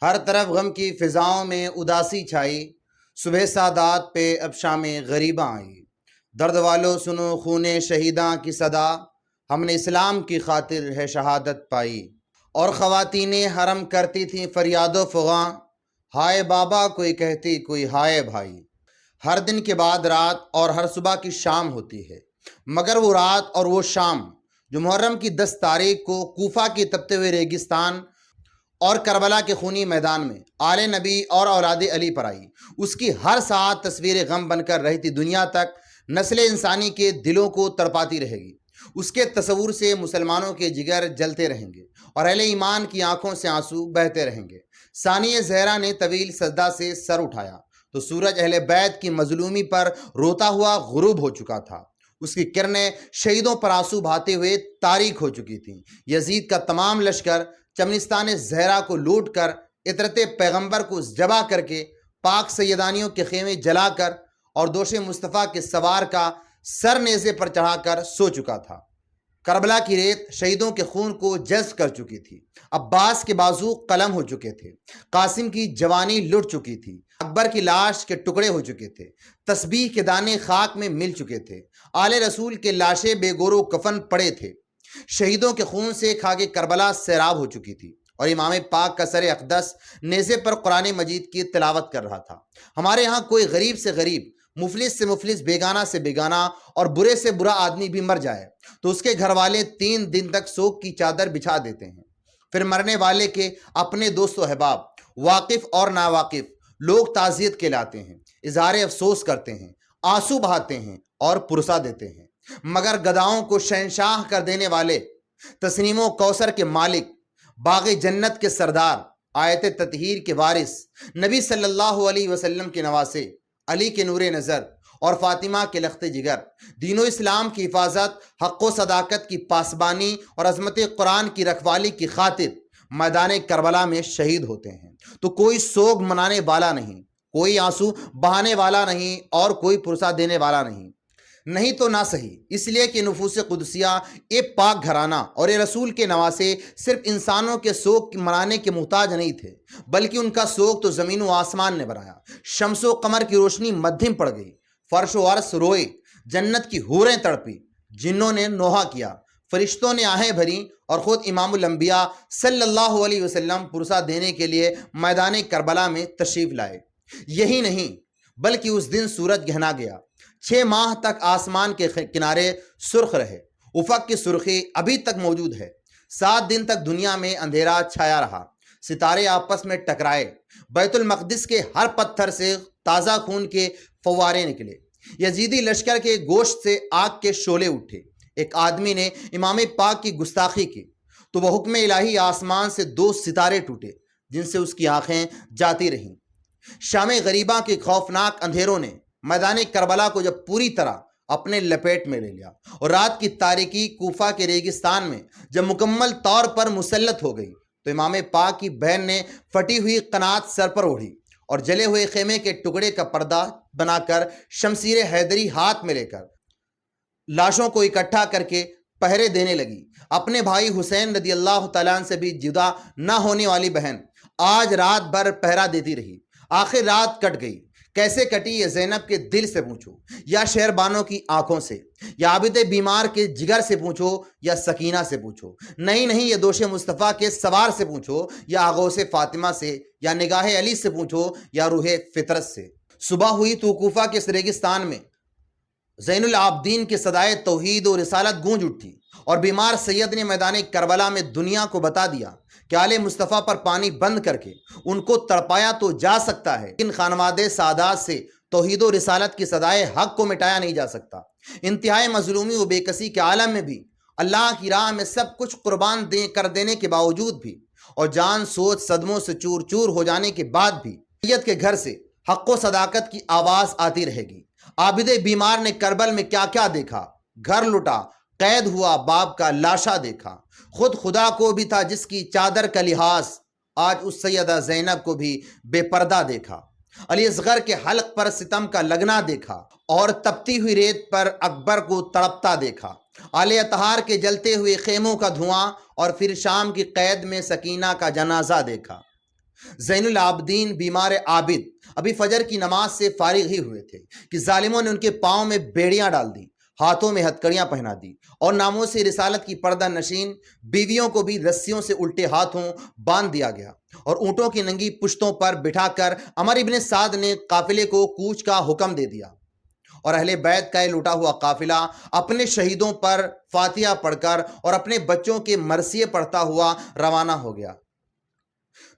ہر طرف غم کی فضاؤں میں اداسی چھائی، صبح سادات پہ اب شام غریباں آئی۔ درد والو سنو خون شہیداں کی صدا، ہم نے اسلام کی خاطر ہے شہادت پائی۔ اور خواتین حرم کرتی تھیں فریاد و فغاں، ہائے بابا کوئی کہتی کوئی ہائے بھائی۔ ہر دن کے بعد رات اور ہر صبح کی شام ہوتی ہے، مگر وہ رات اور وہ شام جو محرم کی 10 تاریخ کو کوفہ کی تپتے ہوئے ریگستان اور کربلا کے خونی میدان میں آل نبی اور اولاد علی پر آئی، اس کی ہر ساعت تصویر غم بن کر رہتی دنیا تک نسل انسانی کے دلوں کو تڑپاتی رہے گی۔ اس کے تصور سے مسلمانوں کے جگر جلتے رہیں گے اور اہل ایمان کی آنکھوں سے آنسو بہتے رہیں گے۔ ثانیہ زہرا نے طویل سجدہ سے سر اٹھایا تو سورج اہل بیت کی مظلومی پر روتا ہوا غروب ہو چکا تھا۔ اس کی کرنیں شہیدوں پر آنسو بہاتے ہوئے تاریک ہو چکی تھیں۔ یزید کا تمام لشکر چمنستان زہرا کو لوٹ کر، عطرت پیغمبر کو ذبح کر کے، پاک سیدانیوں کے خیمے جلا کر اور دوش مصطفیٰ کے سوار کا سر نیزے پر چڑھا کر سو چکا تھا۔ کربلا کی ریت شہیدوں کے خون کو جذب کر چکی تھی۔ عباس کے بازو قلم ہو چکے تھے، قاسم کی جوانی لٹ چکی تھی، اکبر کی لاش کے ٹکڑے ہو چکے تھے، تسبیح کے دانے خاک میں مل چکے تھے، آل رسول کے لاشیں بے گور و کفن پڑے تھے۔ شہیدوں کے خون سے خاک کربلا سیراب ہو چکی تھی اور امام پاک کا سر اقدس نیزے پر قرآن مجید کی تلاوت کر رہا تھا۔ ہمارے ہاں کوئی غریب سے غریب، مفلس سے مفلس، بیگانہ سے بیگانہ اور برے سے برا آدمی بھی مر جائے تو اس کے گھر والے 3 دن تک سوگ کی چادر بچھا دیتے ہیں۔ پھر مرنے والے کے اپنے دوست و احباب، واقف اور ناواقف لوگ تعزیت کے لاتے ہیں، اظہار افسوس کرتے ہیں، آنسو بہاتے ہیں اور پرسہ دیتے ہیں، مگر گداؤں کو شہنشاہ کر دینے والے، تسنیم و کوثر کے مالک، باغ جنت کے سردار، آیت تطہیر کے وارث، نبی صلی اللہ علیہ وسلم کے نواسے، علی کے نور نظر اور فاطمہ کے لخت جگر، دین و اسلام کی حفاظت، حق و صداقت کی پاسبانی اور عظمت قرآن کی رکھوالی کی خاطر میدان کربلا میں شہید ہوتے ہیں تو کوئی سوگ منانے والا نہیں، کوئی آنسو بہانے والا نہیں اور کوئی پرسہ دینے والا نہیں۔ نہیں تو نہ صحیح، اس لیے کہ نفوس قدسیہ، یہ پاک گھرانہ اور یہ رسول کے نواسے صرف انسانوں کے سوگ منانے کے محتاج نہیں تھے، بلکہ ان کا سوگ تو زمین و آسمان نے بنایا۔ شمس و قمر کی روشنی مدھم پڑ گئی، فرش و عرش روئے، جنت کی حوریں تڑپی، جنوں نے نوحہ کیا، فرشتوں نے آہیں بھری اور خود امام الانبیاء صلی اللہ علیہ وسلم پرسہ دینے کے لیے میدان کربلا میں تشریف لائے۔ یہی نہیں بلکہ اس دن سورج گہنا گیا، 6 ماہ تک آسمان کے کنارے سرخ رہے، افق کی سرخی ابھی تک موجود ہے۔ 7 دن تک دنیا میں اندھیرا چھایا رہا، ستارے آپس میں ٹکرائے، بیت المقدس کے ہر پتھر سے تازہ خون کے فوارے نکلے، یزیدی لشکر کے گوشت سے آگ کے شعلے اٹھے۔ ایک آدمی نے امام پاک کی گستاخی کی تو وہ حکم الہی آسمان سے 2 ستارے ٹوٹے جن سے اس کی آنکھیں جاتی رہیں۔ شام غریبہ کے خوفناک اندھیروں نے میدان کربلا کو جب پوری طرح اپنے لپیٹ میں لے لیا اور رات کی تاریکی کوفہ کے ریگستان میں جب مکمل طور پر مسلط ہو گئی تو امام پاک کی بہن نے پھٹی ہوئی قنات سر پر اوڑھی اور جلے ہوئے خیمے کے ٹکڑے کا پردہ بنا کر شمشیر حیدری ہاتھ میں لے کر لاشوں کو اکٹھا کر کے پہرے دینے لگی۔ اپنے بھائی حسین رضی اللہ تعالیٰ عنہ سے بھی جدا نہ ہونے والی بہن آج رات بھر پہرا دیتی رہی۔ آخر رات کٹ گئی۔ کیسے کٹی یہ زینب کے دل سے پوچھو یا شہربانوں کی آنکھوں سے، یا عابد بیمار کے جگر سے پوچھو یا سکینہ سے پوچھو، نہیں یہ دوش مصطفیٰ کے سوار سے پوچھو یا آغوش فاطمہ سے، یا نگاہ علی سے پوچھو یا روح فطرت سے۔ صبح ہوئی تو کوفہ کے اس ریگستان میں زین العابدین کے صدائے توحید و رسالت گونج اٹھی اور بیمار سید نے میدان کربلا میں دنیا کو بتا دیا کہ آل مصطفیٰ پر پانی بند کر کے ان کو تڑپایا تو جا سکتا ہے، لیکن خانواد سعادات سے توحید و رسالت کی صدائے حق کو مٹایا نہیں جا سکتا۔ انتہائی مظلومی و بے کسی کے عالم میں بھی اللہ کی راہ میں سب کچھ قربان کر دینے کے باوجود بھی اور جان سوچ صدموں سے چور چور ہو جانے کے بعد بھی سید کے گھر سے حق و صداقت کی آواز آتی رہے گی۔ عابد بیمار نے کربل میں کیا کیا دیکھا، گھر لٹا، قید ہوا، باپ کا لاشا دیکھا، خود خدا کو بھی تھا جس کی چادر کا لحاظ، آج اس سیدہ زینب کو بھی بے پردہ دیکھا، علی اصغر کے حلق پر ستم کا لگنا دیکھا اور تپتی ہوئی ریت پر اکبر کو تڑپتا دیکھا، آل اطہار کے جلتے ہوئے خیموں کا دھواں اور پھر شام کی قید میں سکینہ کا جنازہ دیکھا۔ زین العابدین بیمار عابد ابھی فجر کی نماز سے فارغ ہی ہوئے تھے کہ ظالموں نے ان کے پاؤں میں بیڑیاں ڈال دیں، ہاتھوں میں ہتکڑیاں پہنا دی اور ناموس رسالت کی پردہ نشین بیویوں کو بھی رسیوں سے الٹے ہاتھوں باندھ دیا گیا اور اونٹوں کی ننگی پشتوں پر بٹھا کر عمر ابن سعد نے قافلے کو کوچ کا حکم دے دیا اور اہل بیت کا یہ لوٹا ہوا قافلہ اپنے شہیدوں پر فاتحہ پڑھ کر اور اپنے بچوں کے مرثیے پڑھتا ہوا روانہ ہو گیا۔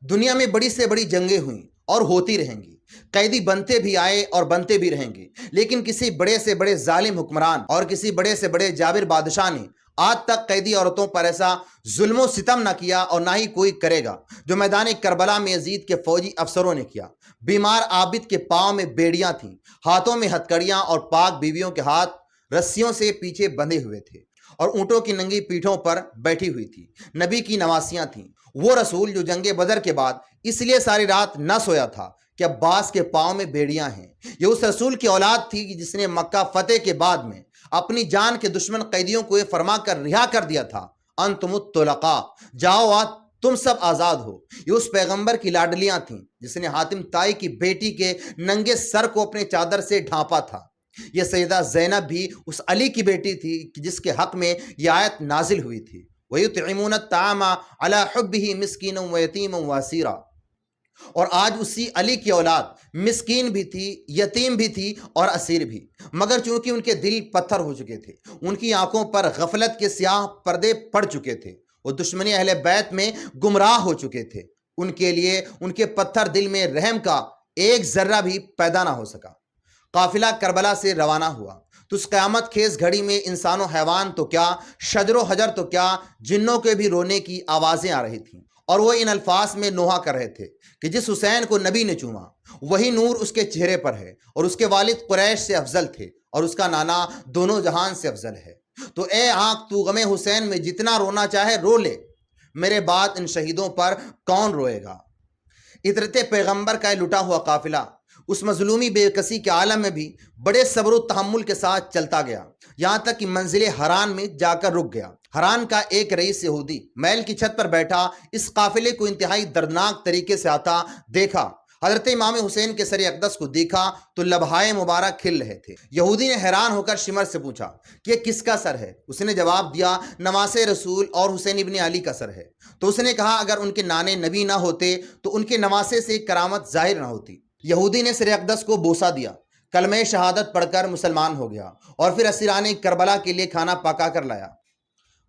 دنیا میں بڑی سے بڑی جنگیں ہوئیں اور ہوتی رہیں گی، قیدی بنتے بھی آئے اور بنتے بھی رہیں گے، لیکن کسی بڑے سے بڑے ظالم حکمران اور کسی بڑے سے بڑے جابر بادشاہ نے آج تک قیدی عورتوں پر ایسا ظلم و ستم نہ کیا اور نہ ہی کوئی کرے گا جو میدان کربلا میں یزید کے فوجی افسروں نے کیا۔ بیمار عابد کے پاؤں میں بیڑیاں تھیں، ہاتھوں میں ہتکڑیاں اور پاک بیویوں کے ہاتھ رسیوں سے پیچھے بندھے ہوئے تھے اور اونٹوں کی ننگی پیٹھوں پر بیٹھی ہوئی تھی۔ نبی کی نواسیاں تھیں، وہ رسول جو جنگ بدر کے بعد اس لیے ساری رات نہ سویا تھا کہ عباس کے پاؤں میں بیڑیاں ہیں۔ یہ اس رسول کی اولاد تھی جس نے مکہ فتح کے بعد میں اپنی جان کے دشمن قیدیوں کو یہ فرما کر رہا کر دیا تھا، انتم الطلقاء، جاؤ آج تم سب آزاد ہو۔ یہ اس پیغمبر کی لاڈلیاں تھیں جس نے حاتم طائی کی بیٹی کے ننگے سر کو اپنے چادر سے ڈھانپا تھا۔ یہ سیدہ زینب بھی اس علی کی بیٹی تھی جس کے حق میں یہ آیت نازل ہوئی تھی، وَيُطْعِمُونَ الطَّعَامَ عَلَىٰ حُبِّهِ مِسْكِينًا وَيَتِيمًا وَأَسِيرًا۔ اور آج اسی علی کی اولاد مسکین بھی تھی، یتیم بھی تھی اور اسیر بھی، مگر چونکہ ان کے دل پتھر ہو چکے تھے، ان کی آنکھوں پر غفلت کے سیاہ پردے پڑ چکے تھے، وہ دشمنی اہل بیت میں گمراہ ہو چکے تھے، ان کے لیے ان کے پتھر دل میں رحم کا ایک ذرہ بھی پیدا نہ ہو سکا۔ قافلہ کربلا سے روانہ ہوا تو اس قیامت خیز گھڑی میں انسان و حیوان تو کیا، شجر و حجر تو کیا، جنوں کے بھی رونے کی آوازیں آ رہی تھیں، اور وہ ان الفاظ میں نوحہ کر رہے تھے کہ جس حسین کو نبی نے چوما وہی نور اس کے چہرے پر ہے، اور اس کے والد قریش سے افضل تھے اور اس کا نانا دونوں جہان سے افضل ہے۔ تو اے آنکھ، تو غم حسین میں جتنا رونا چاہے رو لے، میرے بعد ان شہیدوں پر کون روئے گا۔ اطرت پیغمبر کا یہ لٹا ہوا قافلہ اس مظلومی بے کسی کے عالم میں بھی بڑے صبر و تحمل کے ساتھ چلتا گیا، یہاں تک کہ منزل حران میں جا کر رک گیا۔ حران کا ایک رئیس یہودی محل کی چھت پر بیٹھا اس قافلے کو انتہائی دردناک طریقے سے آتا دیکھا۔ حضرت امام حسین کے سر اقدس کو دیکھا تو لبہائے مبارک کھل رہے تھے۔ یہودی نے حیران ہو کر شمر سے پوچھا کہ یہ کس کا سر ہے؟ اس نے جواب دیا، نواسے رسول اور حسین ابن علی کا سر ہے۔ تو اس نے کہا، اگر ان کے نانے نبی نہ ہوتے تو ان کے نواسے سے کرامت ظاہر نہ ہوتی۔ یہودی نے سر اقدس کو بوسہ دیا، کلمہ شہادت پڑھ کر مسلمان ہو گیا اور پھر اسیران کربلا کے لیے کھانا پکا کر لایا،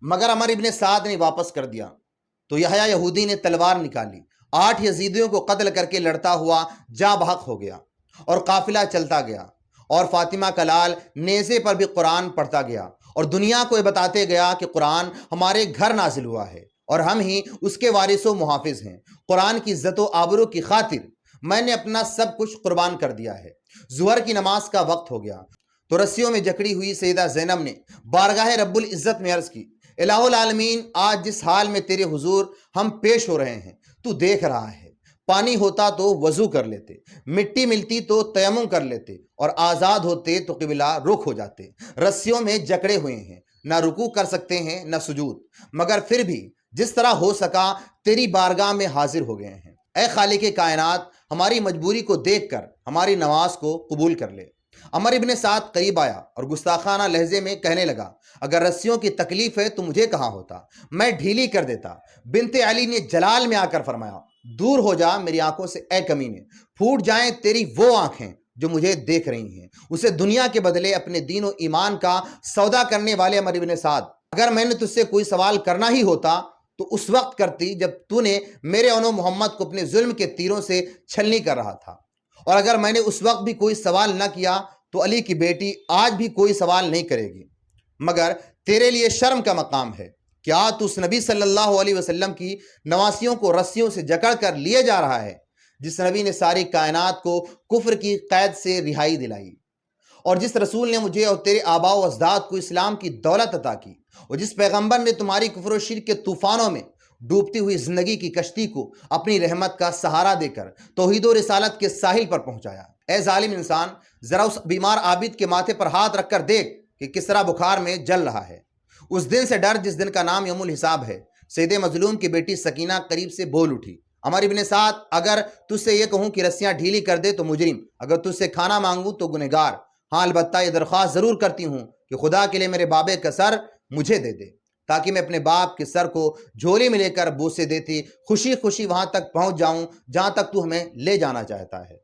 مگر عمر ابن سعد نے واپس کر دیا۔ تو یحییٰ یہودی نے تلوار نکالی، 8 یزیدیوں کو قتل کر کے لڑتا ہوا جاں بحق ہو گیا اور قافلہ چلتا گیا، اور فاطمہ کا لال نیزے پر بھی قرآن پڑھتا گیا اور دنیا کو یہ بتاتے گیا کہ قرآن ہمارے گھر نازل ہوا ہے اور ہم ہی اس کے وارث و محافظ ہیں۔ قرآن کی عزت و آبرو کی خاطر میں نے اپنا سب کچھ قربان کر دیا ہے۔ ظہر کی نماز کا وقت ہو گیا تو رسیوں میں جکڑی ہوئی سیدہ زینب نے بارگاہ رب العزت میں عرض کی، الہ العالمین، آج جس حال میں تیرے حضور ہم پیش ہو رہے ہیں تو دیکھ رہا ہے، پانی ہوتا تو وضو کر لیتے، مٹی ملتی تو تیمم کر لیتے، اور آزاد ہوتے تو قبلہ رخ ہو جاتے۔ رسیوں میں جکڑے ہوئے ہیں، نہ رکوع کر سکتے ہیں نہ سجود، مگر پھر بھی جس طرح ہو سکا تیری بارگاہ میں حاضر ہو گئے ہیں۔ اے خالق کائنات، ہماری مجبوری کو دیکھ کر ہماری نماز کو قبول کر لے۔ عمر ابن سعد قریب آیا اور گستاخانہ لہجے میں کہنے لگا، اگر رسیوں کی تکلیف ہے تو مجھے کہاں ہوتا، میں ڈھیلی کر دیتا۔ بنت علی نے جلال میں آ کر فرمایا، دور ہو جا میری آنکھوں سے اے کمینے، پھوٹ جائیں تیری وہ آنکھیں جو مجھے دیکھ رہی ہیں۔ اسے دنیا کے بدلے اپنے دین و ایمان کا سودا کرنے والے عمر ابن سعد، اگر میں نے تجھ سے کوئی سوال کرنا ہی ہوتا تو اس وقت کرتی جب تو نے میرے انو محمد کو اپنے ظلم کے تیروں سے چھلنی کر رہا تھا، اور اگر میں نے اس وقت بھی کوئی سوال نہ کیا تو علی کی بیٹی آج بھی کوئی سوال نہیں کرے گی۔ مگر تیرے لیے شرم کا مقام ہے، کیا تو اس نبی صلی اللہ علیہ وسلم کی نواسیوں کو رسیوں سے جکڑ کر لیے جا رہا ہے جس نبی نے ساری کائنات کو کفر کی قید سے رہائی دلائی، اور جس رسول نے مجھے اور تیرے آباء و اجداد کو اسلام کی دولت عطا کی، اور جس پیغمبر نے تمہاری کفر و شرک کے طوفانوں میں ڈوبتی ہوئی زندگی کی کشتی کو اپنی رحمت کا سہارا دے کر توحید و رسالت کے ساحل پر پہنچایا۔ اے ظالم انسان، ذرا اس بیمار عابد کے ماتھے پر ہاتھ رکھ کر دیکھ کہ کس طرح بخار میں جل رہا ہے۔ اس دن سے ڈر جس دن کا نام یوم الحساب ہے۔ سید مظلوم کی بیٹی سکینہ قریب سے بول اٹھی، عمر ابن سعد، اگر تجھ سے یہ کہوں کہ رسیاں ڈھیلی کر دے تو مجرم، اگر تجھ سے کھانا مانگوں تو گنہگار، ہاں البتہ یہ درخواست ضرور کرتی ہوں کہ خدا کے لیے میرے بابے کا سر مجھے دے دے، تاکہ میں اپنے باپ کے سر کو جھولی میں لے کر بوسے دیتی خوشی خوشی وہاں تک پہنچ جاؤں جہاں تک تو ہمیں لے جانا چاہتا ہے۔